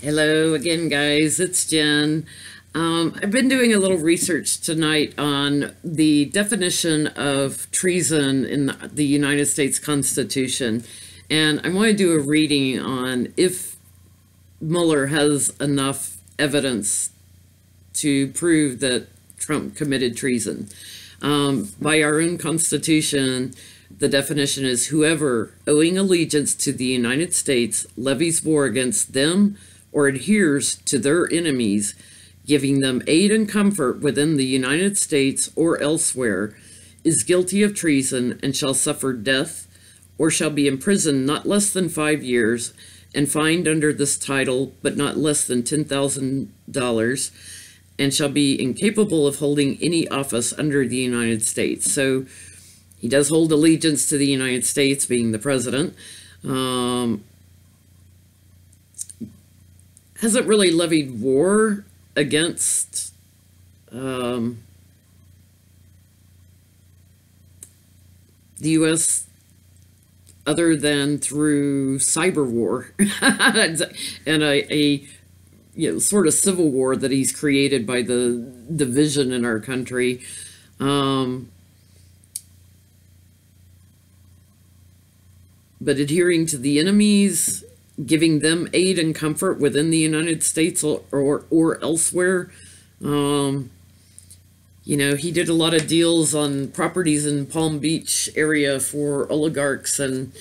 Hello again, guys. It's Jen. I've been doing a little research tonight on the definition of treason in the United States Constitution, and I want to do a reading on if Mueller has enough evidence to prove that Trump committed treason. By our own Constitution, the definition is whoever owing allegiance to the United States levies war against them or adheres to their enemies, giving them aid and comfort within the United States or elsewhere, is guilty of treason and shall suffer death or shall be imprisoned not less than 5 years and fined under this title but not less than $10,000 and shall be incapable of holding any office under the United States. So he does hold allegiance to the United States, being the president. Hasn't really levied war against the U.S. other than through cyber war and a sort of civil war that he's created by the division in our country. But adhering to the enemies, giving them aid and comfort within the United States or elsewhere. He did a lot of deals on properties in Palm Beach area for oligarchs and,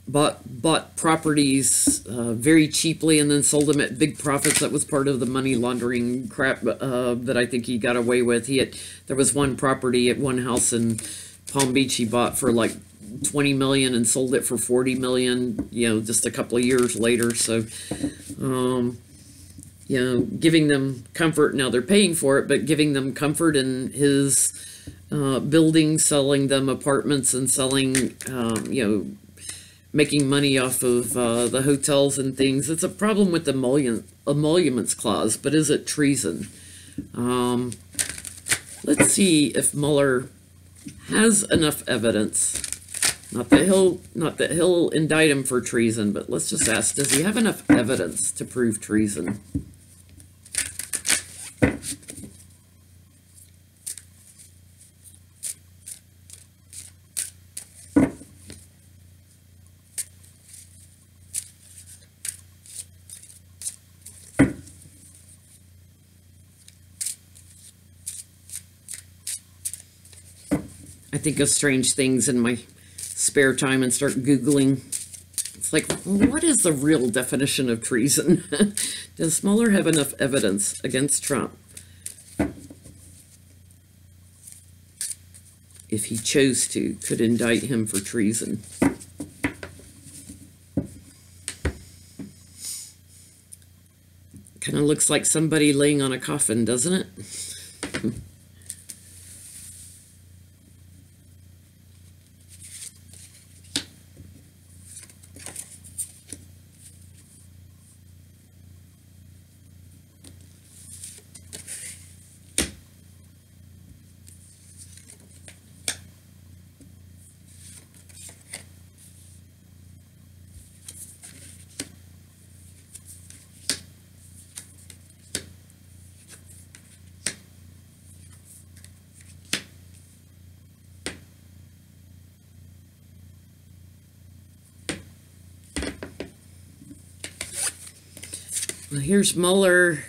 bought properties very cheaply and then sold them at big profits. That was part of the money laundering crap that I think he got away with. There was one property at one house in Palm Beach he bought for like 20 million and sold it for 40 million, just a couple of years later. So, giving them comfort. Now they're paying for it, but giving them comfort in his buildings, selling them apartments and selling, making money off of the hotels and things. It's a problem with the emoluments clause, but is it treason? Let's see if Mueller has enough evidence. Not that he'll indict him for treason, but let's just ask, does he have enough evidence to prove treason? I think of strange things in my spare time and start Googling. It's like, what is the real definition of treason? Does Mueller have enough evidence against Trump? If he chose to, could indict him for treason. Kind of looks like somebody laying on a coffin, doesn't it? Well, here's Mueller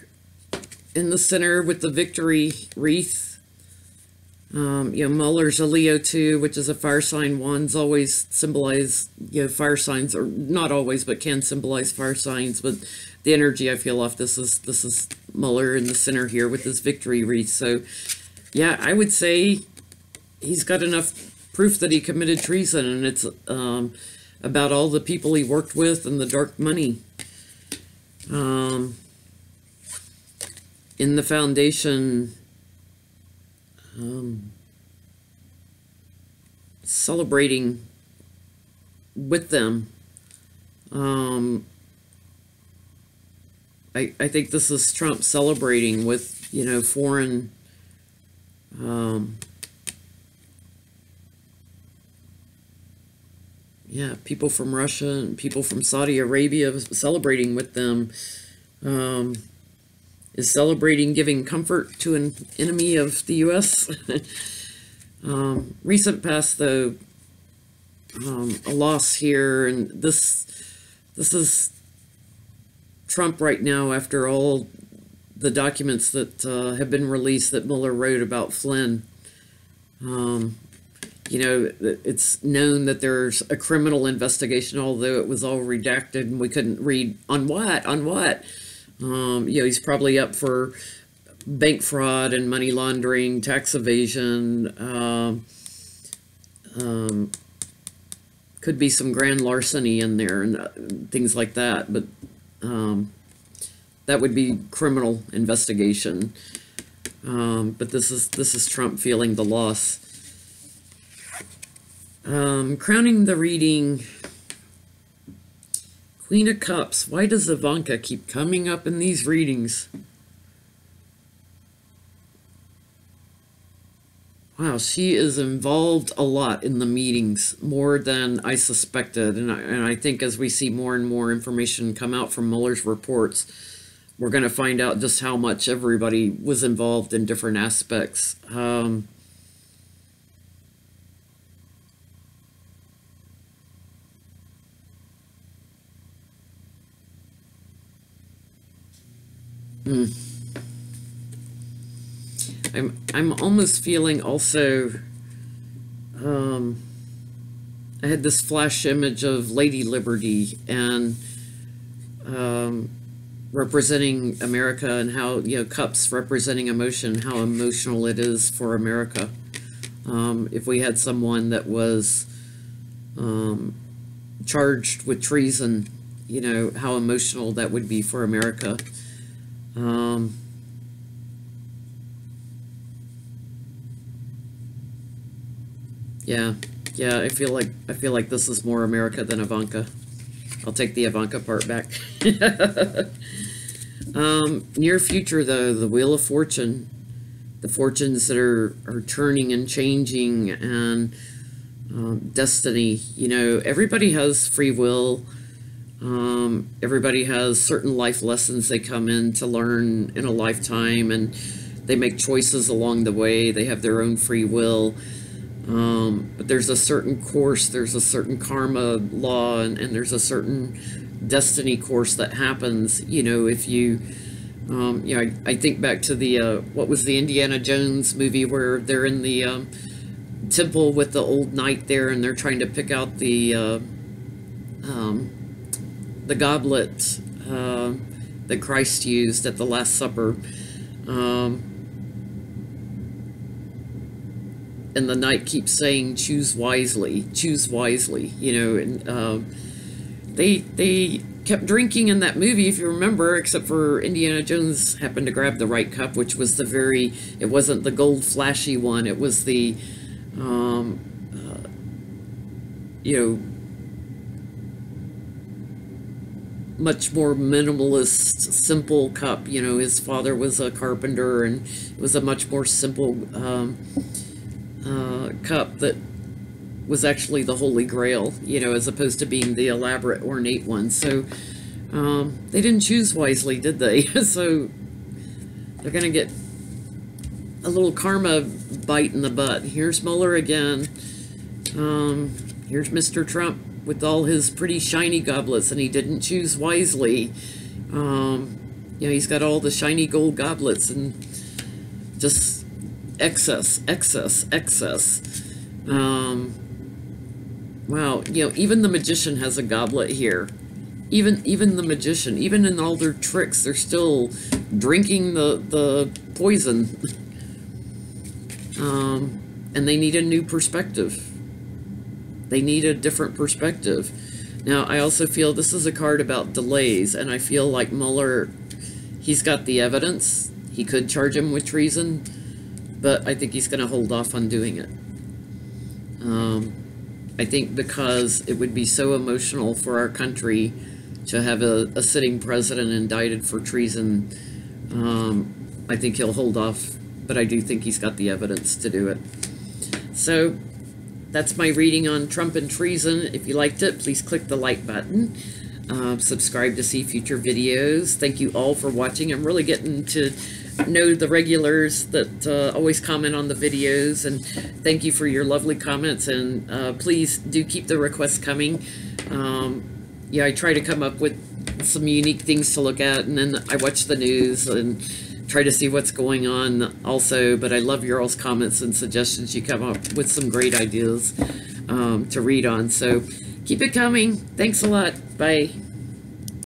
in the center with the victory wreath. Mueller's a Leo too, which is a fire sign. Wands always symbolize, fire signs, or not always, but can symbolize fire signs. But the energy I feel off this is Mueller in the center here with his victory wreath. So, yeah, I would say he's got enough proof that he committed treason, and it's about all the people he worked with and the dark money. In the foundation, celebrating with them. I think this is Trump celebrating with, foreign Yeah, people from Russia and people from Saudi Arabia celebrating with them. Um, is celebrating giving comfort to an enemy of the U.S.? Recent past, though, a loss here, and this is Trump right now after all the documents that have been released that Mueller wrote about Flynn. You know, it's known that there's a criminal investigation, although it was all redacted and we couldn't read on what, you know, he's probably up for bank fraud and money laundering, tax evasion, could be some grand larceny in there and things like that, but that would be criminal investigation. But this is Trump feeling the loss. Crowning the reading, Queen of Cups. Why does Ivanka keep coming up in these readings? Wow, she is involved a lot in the meetings, more than I suspected. And I think as we see more and more information come out from Mueller's reports, we're going to find out just how much everybody was involved in different aspects. I'm almost feeling also, I had this flash image of Lady Liberty and representing America, and how, you know, cups representing emotion, how emotional it is for America. If we had someone that was charged with treason, you know, how emotional that would be for America. Yeah, I feel like this is more America than Ivanka. I'll take the Ivanka part back. Near future, though, the Wheel of Fortune, the fortunes that are turning and changing, and destiny. You know, everybody has free will. Everybody has certain life lessons they come in to learn in a lifetime, and they make choices along the way. They have their own free will. But there's a certain course, there's a certain karma law, and there's a certain destiny course that happens, you know, if you, you know, I think back to the, what was the Indiana Jones movie where they're in the temple with the old knight there, and they're trying to pick out the goblet that Christ used at the Last Supper. And the knight keeps saying, choose wisely, you know, and they kept drinking in that movie, if you remember, except for Indiana Jones happened to grab the right cup, which was it wasn't the gold flashy one, it was the, you know, much more minimalist, simple cup. You know, his father was a carpenter, and it was a much more simple cup that was actually the Holy Grail, you know, as opposed to being the elaborate, ornate one. So they didn't choose wisely, did they? So they're going to get a little karma bite in the butt. Here's Mueller again. Here's Mr. Trump with all his pretty shiny goblets, and he didn't choose wisely. You know, he's got all the shiny gold goblets, and just excess. Wow, you know, even the magician has a goblet here. Even the magician, even in all their tricks, they're still drinking the poison. And they need a new perspective. They need a different perspective. Now, I also feel this is a card about delays, and I feel like Mueller, he's got the evidence. He could charge him with treason, but I think he's going to hold off on doing it. I think because it would be so emotional for our country to have a sitting president indicted for treason, I think he'll hold off, but I do think he's got the evidence to do it. So that's my reading on Trump and treason. If you liked it, please click the like button. Subscribe to see future videos. Thank you all for watching. I'm really getting to know the regulars that always comment on the videos, and thank you for your lovely comments, and please do keep the requests coming. Yeah, I try to come up with some unique things to look at, and then I watch the news and try to see what's going on also. But I love your all's comments and suggestions. You come up with some great ideas to read on, so keep it coming. Thanks a lot. Bye.